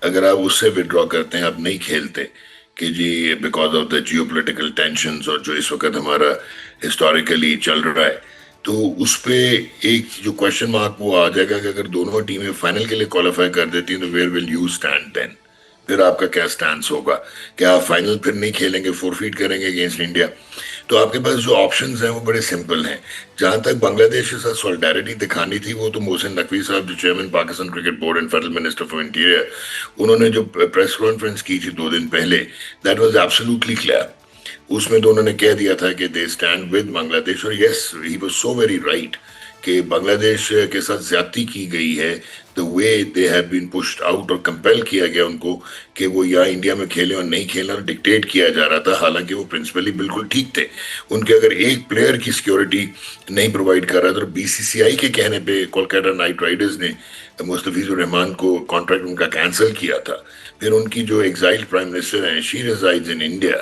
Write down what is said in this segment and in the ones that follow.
اگر آپ اس سے ودرا کرتے ہیں، آپ نہیں کھیلتے کہ جی because of the geopolitical tensions اور جو اس وقت ہمارا ہسٹوریکلی چل رہا ہے، تو اس پہ ایک جو کوشچن مارک وہ آ جائے گا کہ اگر دونوں ٹیمیں فائنل کے لیے کوالیفائی کر دیتی ہیں تو ویئر ول یو اسٹینڈ دین؟ پھر آپ کا کیا سٹانس ہوگا؟ کیا آپ فائنل پھر نہیں کھیلیں گے، فورفیٹ کریں گے اگینسٹ انڈیا؟ تو آپ کے پاس جو آپشنز ہیں وہ بڑے سمپل ہیں۔ جہاں تک بنگلہ دیش کے ساتھ سولیڈیرٹی دکھانی تھی، وہ تو محسن نقوی صاحب جو chairman Pakistan cricket board and federal minister for interior, انہوں نے جو پریس کانفرنس کی تھی 2 دن پہلے، دیٹ واز ایبسولوٹلی کلیئر۔ اس میں تو انہوں نے کہہ دیا تھا کہ they stand with Bangladesh, اور yes he was so very right کہ بنگلہ دیش کے ساتھ زیادتی کی گئی ہے۔ the way they have been pushed out اور کمپیل کیا گیا ان کو کہ وہ یا انڈیا میں کھیلیں اور نہیں کھیلنا، ڈکٹیٹ کیا جا رہا تھا، حالانکہ وہ پرنسپلی بالکل ٹھیک تھے۔ ان کے اگر ایک پلیئر کی سیکیورٹی نہیں پرووائڈ کر رہا تھا، اور بی سی سی آئی کے کہنے پہ کولکاتا نائٹ رائڈرز نے مستفیض الرحمان کو کانٹریکٹ ان کا کینسل کیا تھا۔ پھر ان کی جو ایگزائل پرائم منسٹر ہیں، شی ریزائڈز ان انڈیا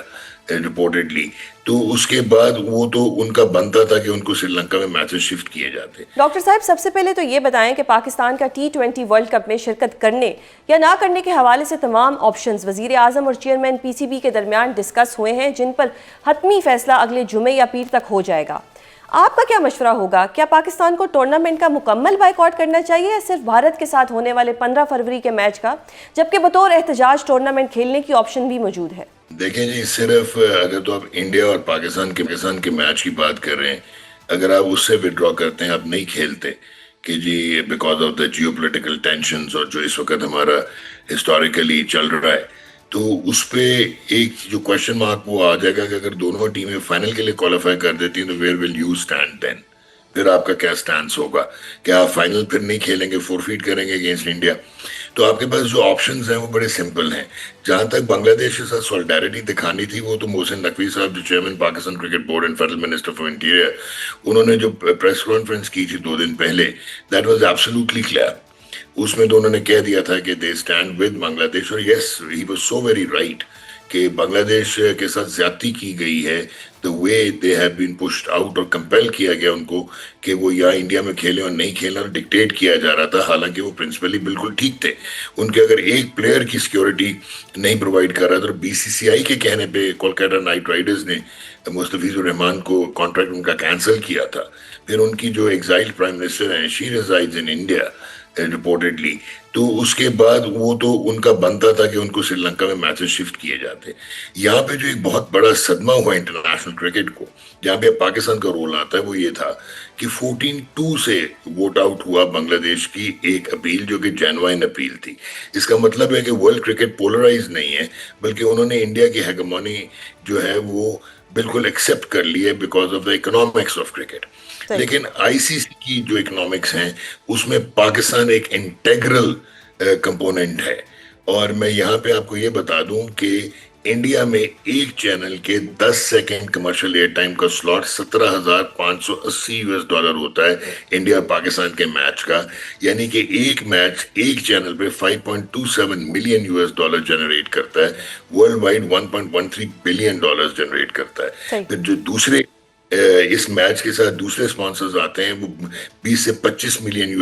رپورٹڈلی، تو اس کے بعد وہ تو ان کا بنتا تھا کہ ان کو سری لنکا میں میچز شفٹ کیے جاتے۔ ڈاکٹر صاحب، سب سے پہلے تو یہ بتائیں کہ پاکستان کا T20 ورلڈ کپ میں شرکت کرنے یا نہ کرنے کے حوالے سے تمام آپشنز وزیر اعظم اور چیئرمین پی سی بی کے درمیان ڈسکس ہوئے ہیں، جن پر حتمی فیصلہ اگلے جمعے یا پیر تک ہو جائے گا۔ آپ کا کیا مشورہ ہوگا؟ کیا پاکستان کو ٹورنامنٹ کا مکمل بائیکاٹ کرنا چاہیے یا صرف بھارت کے ساتھ ہونے والے 15 فروری کے میچ کا، جبکہ بطور احتجاج ٹورنامنٹ کھیلنے کی آپشن بھی موجود ہے؟ دیکھیں جی، صرف اگر تو آپ انڈیا اور پاکستان کے میچ کی بات کر رہے ہیں، اگر آپ اس سے ودرا کرتے ہیں، آپ نہیں کھیلتے کہ جی because of the geopolitical tensions اور جو اس وقت ہمارا ہسٹوریکلی چل رہا ہے، تو اس پہ ایک جو کوشچن مارک وہ آ جائے گا کہ اگر دونوں ٹیمیں فائنل کے لیے کوالیفائی کر دیتی ہیں تو ویئر ول یو اسٹینڈ دین؟ پھر آپ کا کیا سٹانس ہوگا؟ کیا آپ فائنل پھر نہیں کھیلیں گے، فورفیٹ کریں گے اگینسٹ انڈیا؟ تو آپ کے پاس جو آپشنز ہیں وہ بڑے سمپل ہیں۔ جہاں تک بنگلہ دیش کے ساتھ سولیڈیرٹی دکھانی تھی، وہ تو محسن نقوی صاحب جو chairman Pakistan cricket board and federal minister for interior, انہوں نے جو پریس کانفرنس کی تھی 2 دن پہلے، دیٹ واز ایبسولوٹلی کلیئر۔ اس میں تو انہوں نے کہہ دیا تھا کہ they stand with Bangladesh, اور yes he was so very right کہ بنگلہ دیش کے ساتھ زیادتی کی گئی ہے، the way they have been pushed out اور کمپیل کیا گیا ان کو کہ وہ یا انڈیا میں کھیلیں اور نہیں کھیلنا، ڈکٹیٹ کیا جا رہا تھا، حالانکہ وہ پرنسپلی بالکل ٹھیک تھے۔ ان کے اگر ایک پلیئر کی سیکیورٹی نہیں پرووائڈ کر رہا تھا، اور بی سی سی آئی کے کہنے پہ کولکاتا نائٹ رائڈرز نے مستفیض الرحمان کو کانٹریکٹ ان کا کینسل کیا تھا۔ پھر ان کی جو ایگزائل پرائم منسٹر ہیں، شی ریزائڈز ان انڈیا رپورٹڈلی، تو اس کے بعد وہ تو ان کا بنتا تھا کہ ان کو سری لنکا میں میچز شفٹ کیے جاتے۔ یہاں پہ جو ایک بہت بڑا صدمہ ہوا انٹرنیشنل کرکٹ کو، جہاں پہ پاکستان کا رول آتا ہے، وہ یہ تھا کہ 14-2 سے ووٹ آؤٹ ہوا بنگلہ دیش کی ایک اپیل، جو کہ جینوائن اپیل تھی۔ اس کا مطلب ہے کہ ورلڈ کرکٹ پولرائز نہیں ہے، بلکہ انہوں نے انڈیا کی ہیگمونی جو ہے وہ بالکل ایکسیپٹ کر لی ہے because of the economics of cricket. لیکن آئی سی سی کی جو اکنامکس ہیں، اس میں پاکستان ایک انٹیگرل کمپوننٹ ہے۔ اور میں یہاں پہ آپ کو یہ بتا دوں کہ انڈیا میں ایک چینل کے 10 سیکنڈ کمرشل ایئر ٹائم کا سلاٹ $17,580 ہوتا ہے انڈیا پاکستان کے میچ کا، یعنی کہ ایک میچ ایک چینل پہ $5.27 ملین جنریٹ کرتا ہے، ورلڈ وائڈ $1.13 بلین جنریٹ کرتا ہے۔ پھر جو دوسرے اس میچ کے ساتھ دوسرے سپانسرز آتے ہیں، وہ 20 سے 25 ملین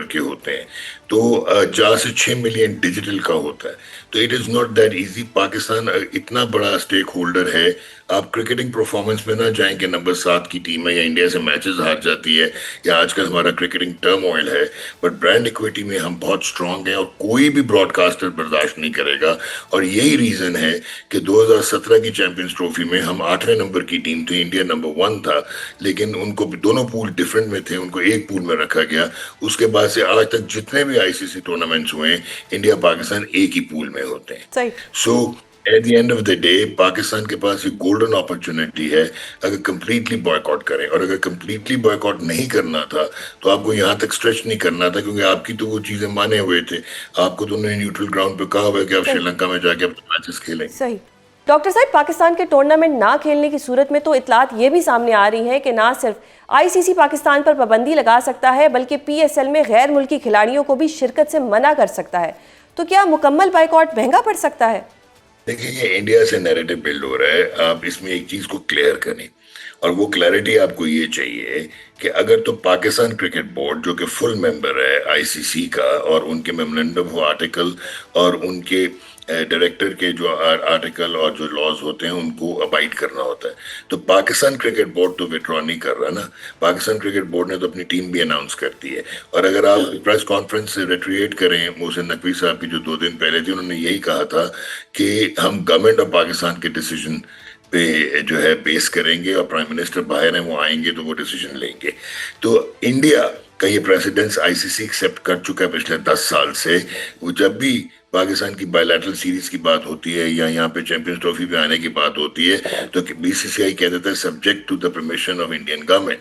کے ہوتے ہیں، تو 4 سے 6 ملین ڈیجیٹل کا ہوتا ہے۔ تو it is not that easy. Pakistan اتنا بڑا اسٹیک ہولڈر ہے۔ آپ کرکٹنگ پرفارمنس میں نہ جائیں کہ نمبر 7 کی ٹیم ہے یا انڈیا سے میچز ہار جاتی ہے یا آج کل ہمارا کرکٹنگ ٹرم آئل ہے، بٹ برانڈ ایکویٹی میں ہم بہت سٹرونگ ہیں اور کوئی بھی براڈ کاسٹر برداشت نہیں کرے گا۔ اور یہی ریزن ہے کہ 2017 کی چیمپئنز ٹرافی میں ہم 8ویں نمبر کی ٹیم تھی، انڈیا نمبر 1 تھا، لیکن ان کو دونوں پول ڈیفرنٹ میں تھے، ان کو ایک پول میں رکھا گیا۔ اس کے بعد سے آج تک جتنے بھی آئی سی سی ٹورنامنٹس ہوئے ہیں، انڈیا پاکستان ایک ہی پول میں ہوتے ہیں۔ So at the end of the day Pakistan کے پاس ایک گولڈن اپرچونٹی ہے اگر کمپلیٹلی بوائے آؤٹ کریں، اور اگر کمپلیٹلی بوائے آؤٹ نہیں کرنا تھا تو آپ کو یہاں تک اسٹریچ نہیں کرنا تھا، کیونکہ آپ کی تو وہ چیزیں مانے ہوئے تھے، آپ کو تو انہوں نے نیوٹرل گراؤنڈ پہ کہا ہوا ہے کہ آپ شری لنکا میں جا کے اپنے میچز کھیلیں۔ صحیح۔ ڈاکٹر صاحب، پاکستان کے ٹورنامنٹ نہ کھیلنے کی صورت میں تو اطلاعات یہ بھی سامنے آ رہی ہیں کہ نہ صرف آئی سی سی پاکستان پر پابندی لگا سکتا ہے، بلکہ پی ایس ایل میں غیر ملکی کھلاڑیوں کو بھی شرکت سے منع کر سکتا ہے۔ تو کیا مکمل بائیکاٹ مہنگا پڑ سکتا ہے؟ دیکھیں، یہ انڈیا سے نیریٹو بلڈ ہو رہا ہے، آپ اس میں ایک چیز کو کلیئر کریں اور وہ کلیئرٹی آپ کو یہ چاہیے کہ اگر تو پاکستان کرکٹ بورڈ جو کہ فل ممبر ہے آئی سی سی کا، اور ان کے میمورنڈم ہو آرٹیکل اور ان کے ڈائریکٹر کے جو آرٹیکل اور جو لاز ہوتے ہیں ان کو ابائڈ کرنا ہوتا ہے، تو پاکستان کرکٹ بورڈ تو وڈرا نہیں کر رہا نا. پاکستان کرکٹ بورڈ نے تو اپنی ٹیم بھی اناؤنس کر دی ہے. اور اگر آپ پریس کانفرنس سے ریٹریٹ کریں محسن نقوی صاحب کی جو 2 دن پہلے تھی، انہوں نے یہی کہا تھا کہ ہم گورنمنٹ آف پاکستان کے ڈیسیجن پہ جو ہے بیس کریں گے، اور پرائم منسٹر باہر ہیں وہ آئیں گے تو وہ ڈیسیجن لیں گے. تو انڈیا کا یہ پریسیڈنس آئی سی سی ایکسیپٹ کر چکا ہے پچھلے 10 سال سے. وہ جب بھی پاکستان کی بائی لیٹرل سیریز کی بات ہوتی ہے یا یہاں پہ چیمپئنز ٹرافی پہ آنے کی بات ہوتی ہے تو بی سی سی آئی کہہ دیتا ہے subject to the permission of Indian government.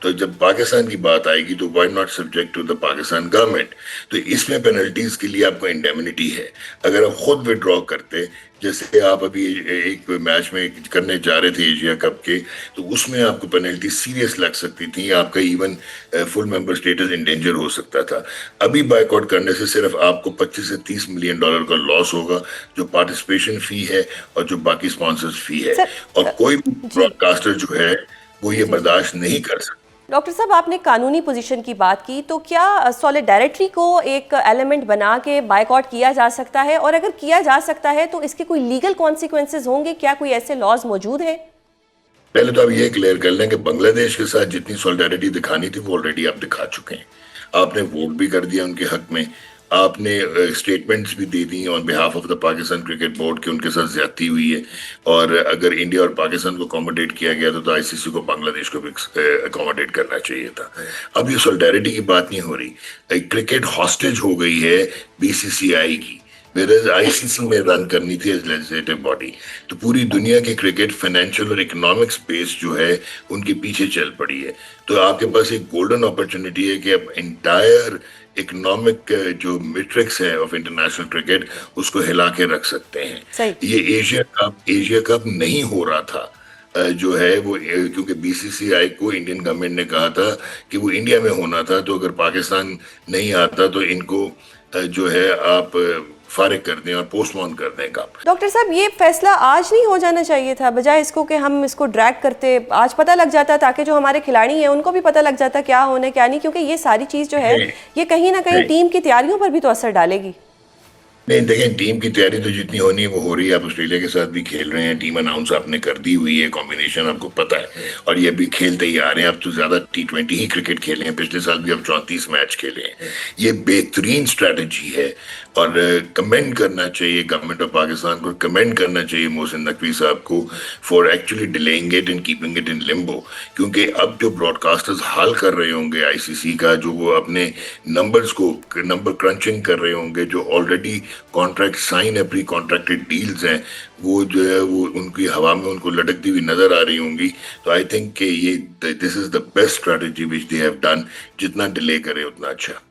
تو جب پاکستان کی بات آئے گی تو why not subject to the Pakistan government. تو اس میں پینلٹیز کے لیے آپ کو انڈیمنٹی ہے. اگر آپ خود وڈرا کرتے، جیسے آپ ابھی ایک میچ میں کرنے جا رہے تھے ایشیا کپ کے، تو اس میں آپ کو پینلٹی سیریس لگ سکتی تھی، آپ کا ایون فل ممبر سٹیٹس انڈینجر ہو سکتا تھا. ابھی بائک آؤٹ کرنے سے صرف آپ کو $25 سے $30 ملین کا لاس ہوگا، جو پارٹیسپیشن فی ہے اور جو باقی سپانسرز فی ہے، اور کوئی بھی براڈ کاسٹر جو ہے وہ یہ برداشت نہیں کر سکتا. ڈاکٹر صاحب، آپ نے قانونی پوزیشن کی بات کی، تو کیا سولیڈیرٹی کو ایک ایلیمنٹ بنا کے بائک آؤٹ کیا جا سکتا ہے؟ اور اگر کیا جا سکتا ہے تو اس کے کوئی لیگل کانسیکوینسز ہوں گے؟ کیا کوئی ایسے لاز موجود ہیں؟ پہلے تو آپ یہ کلیئر کر لیں کہ بنگلہ دیش کے ساتھ جتنی سولیڈیرٹی دکھانی تھی وہ آلریڈی آپ دکھا چکے ہیں. آپ نے ووٹ بھی کر دیا ان کے حق میں، آپ نے اسٹیٹمنٹس بھی دے دی on behalf of the Pakistan cricket board کہ ان کے ساتھ زیادتی ہوئی ہے، اور اگر انڈیا اور پاکستان کو اکوموڈیٹ کیا گیا تو آئی سی سی کو بنگلہ دیش کو بھی اکوموڈیٹ کرنا چاہیے تھا. اب یہ سولیڈیرٹی کی بات نہیں ہو رہی، کرکٹ ہاسٹیج ہو گئی ہے بی سی سی آئی کی، ویئرز آئی سی سی میں رن کرنی تھی ایز لیجسلیٹو باڈی. تو پوری دنیا کی کرکٹ فائنینشیل اور اکنامکس بیس جو ہے ان کے پیچھے چل پڑی ہے. تو آپ کے پاس ایک گولڈن اپرچونٹی ہے کہ اب انٹائر اکنامک جو میٹرکس ہے آف انٹرنیشنل کرکٹ اس کو ہلا کے رکھ سکتے ہیں. صحیح. یہ ایشیا کپ نہیں ہو رہا تھا جو ہے وہ، کیونکہ بی سی سی آئی کو انڈین گورنمنٹ نے کہا تھا کہ وہ انڈیا میں ہونا تھا، تو اگر پاکستان نہیں آتا تو ان کو جو ہے آپ فارغ کر دیں اور پوسٹ پون کر دیں کام. ڈاکٹر صاحب، یہ فیصلہ آج نہیں ہو جانا چاہیے تھا، بجائے اس کو کہ ہم اس کو ڈریگ کرتے آج پتہ لگ جاتا، تاکہ جو ہمارے کھلاڑی ہیں ان کو بھی پتہ لگ جاتا کیا ہونے کیا نہیں، کیونکہ یہ ساری چیز جو ہے یہ کہیں نہ کہیں ٹیم کی تیاریوں پر بھی تو اثر ڈالے گی. نہیں دیکھیں، ٹیم کی تیاری تو جتنی ہونی ہے وہ ہو رہی ہے. آپ آسٹریلیا کے ساتھ بھی کھیل رہے ہیں، ٹیم اناؤنس آپ نے کر دی ہوئی ہے، کمبینیشن آپ کو پتہ ہے، اور یہ بھی کھیلتے ہی آ رہے ہیں. اب تو زیادہ T20 ہی کرکٹ کھیلے ہیں، پچھلے سال بھی اب 34 میچ کھیلے ہیں. یہ بہترین اسٹریٹجی ہے، اور کمنڈ کرنا چاہیے گورنمنٹ آف پاکستان کو، کمنڈ کرنا چاہیے محسن نقوی صاحب کو for actually delaying it and keeping it in limbo. کیونکہ اب جو براڈ کاسٹرز حال کر رہے ہوں گے آئی سی سی کا، جو وہ اپنے نمبرز کو نمبر کرنچنگ کر رہے ہوں گے، جو آلریڈی کانٹریکٹ سائن ہے، پری کانٹریکٹڈ ڈیلز ہیں، وہ جو ہے وہ ان کی ہوا میں ان کو لٹکتی ہوئی نظر آ رہی ہوں گی. تو آئی تھنک کہ یہ this is the best strategy which they have done. جتنا ڈیلے کرے اتنا اچھا.